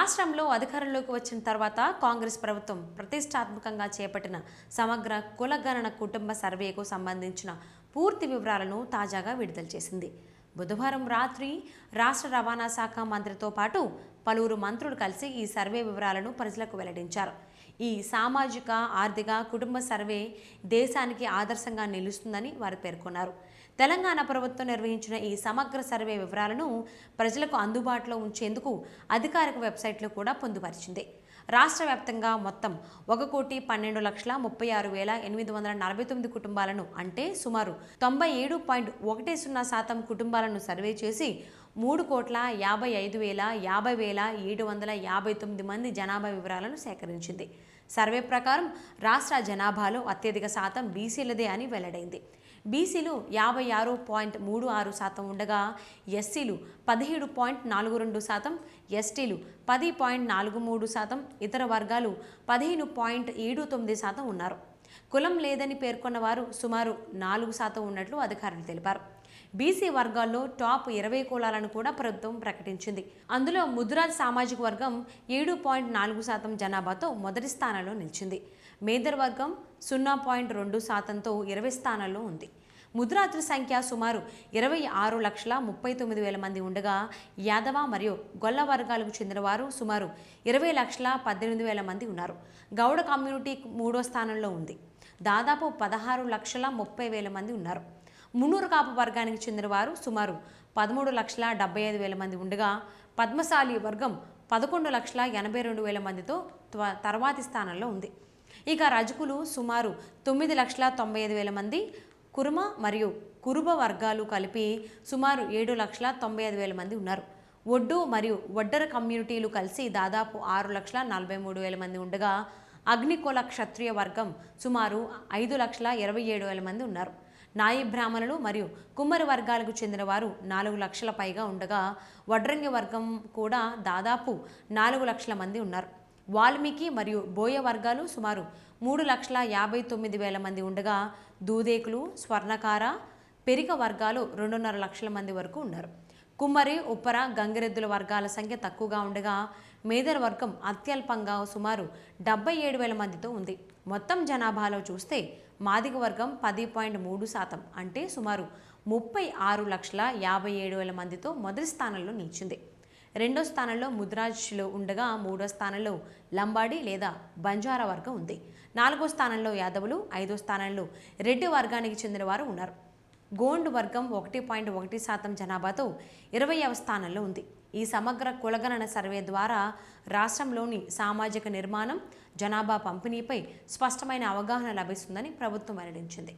రాష్ట్రంలో అధికారంలోకి వచ్చిన తర్వాత కాంగ్రెస్ ప్రభుత్వం ప్రతిష్టాత్మకంగా చేపట్టిన సమగ్ర కులగణన కుటుంబ సర్వేకు సంబంధించిన పూర్తి వివరాలను తాజాగా విడుదల చేసింది. బుధవారం రాత్రి రాష్ట్ర రవాణా శాఖ మంత్రితో పాటు పలువురు మంత్రులు కలిసి ఈ సర్వే వివరాలను ప్రజలకు వెల్లడించారు. ఈ సామాజిక ఆర్థిక కుటుంబ సర్వే దేశానికి ఆదర్శంగా నిలుస్తుందని వారు పేర్కొన్నారు. తెలంగాణ ప్రభుత్వం నిర్వహించిన ఈ సమగ్ర సర్వే వివరాలను ప్రజలకు అందుబాటులో ఉంచేందుకు అధికారిక వెబ్సైట్లు కూడా పొందుపరిచింది. రాష్ట్ర వ్యాప్తంగా మొత్తం 1,12,36,849 కుటుంబాలను అంటే సుమారు 97.10% కుటుంబాలను సర్వే చేసి 3,55,50,759 మంది జనాభా వివరాలను సేకరించింది. సర్వే ప్రకారం రాష్ట్ర జనాభాలో అత్యధిక శాతం బీసీలదే అని వెల్లడైంది. బీసీలు 56.36% ఉండగా ఎస్సీలు 17.42%, ఎస్టీలు 10.43%, ఇతర వర్గాలు 15.79% ఉన్నారు. కులం లేదని పేర్కొన్న వారు సుమారు 4% ఉన్నట్లు అధికారులు తెలిపారు. బీసీ వర్గాల్లో టాప్ 20 కులాలను కూడా ప్రభుత్వం ప్రకటించింది. అందులో ముద్రాజ్ సామాజిక వర్గం 7.4% జనాభాతో మొదటి స్థానంలో నిలిచింది. మేదర్ వర్గం 0.2%తో 20 స్థానాల్లో ఉంది. ముద్రాజుల సంఖ్య సుమారు 26,39,000 మంది ఉండగా యాదవ మరియు గొల్ల వర్గాలకు చెందిన వారు సుమారు 20,18,000 మంది ఉన్నారు. గౌడ కమ్యూనిటీ 3వ స్థానంలో ఉంది. దాదాపు 16,30,000 మంది ఉన్నారు. మున్నూరు కాపు వర్గానికి చెందిన వారు సుమారు 13,75,000 మంది ఉండగా పద్మశాలి వర్గం 11,82,000 మందితో తర్వాతి స్థానంలో ఉంది. ఇక రజకులు సుమారు 9,95,000 మంది, కురుమ మరియు కురుబ వర్గాలు కలిపి సుమారు 7,95,000 మంది ఉన్నారు. ఒడ్డు మరియు ఒడ్డర కమ్యూనిటీలు కలిసి దాదాపు 6,43,000 మంది ఉండగా అగ్నికుల క్షత్రియ వర్గం సుమారు 5,27,000 మంది ఉన్నారు. నాయి బ్రాహ్మణులు మరియు కుమ్మరి వర్గాలకు చెందిన వారు 4 లక్షల పైగా ఉండగా వడ్రంగి వర్గం కూడా దాదాపు 4 లక్షల మంది ఉన్నారు. వాల్మీకి మరియు బోయ వర్గాలు సుమారు 3,59,000 మంది ఉండగా దూదేకులు, స్వర్ణకార, పెరిక వర్గాలు 2.5 లక్షల మంది వరకు ఉన్నారు. కుమ్మరి, ఉప్పర, గంగిరెద్దుల వర్గాల సంఖ్య తక్కువగా ఉండగా మేదర్ వర్గం అత్యల్పంగా సుమారు 77,000 మందితో ఉంది. మొత్తం జనాభాలో చూస్తే మాదిగ వర్గం 10.3% అంటే సుమారు 36,57,000 మందితో మొదటి స్థానంలో నిలిచింది. రెండో స్థానంలో ముద్రాజులు ఉండగా మూడో స్థానంలో లంబాడి లేదా బంజారా వర్గం ఉంది. 4వ స్థానంలో యాదవులు, 5వ స్థానంలో రెడ్డి వర్గానికి చెందిన వారు ఉన్నారు. గోండ్ వర్గం 1.1% జనాభాతో 20వ స్థానంలో ఉంది. ఈ సమగ్ర కులగణన సర్వే ద్వారా రాష్ట్రంలోని సామాజిక నిర్మాణం, జనాభా పంపిణీపై స్పష్టమైన అవగాహన లభిస్తుందని ప్రభుత్వం వెల్లడించింది.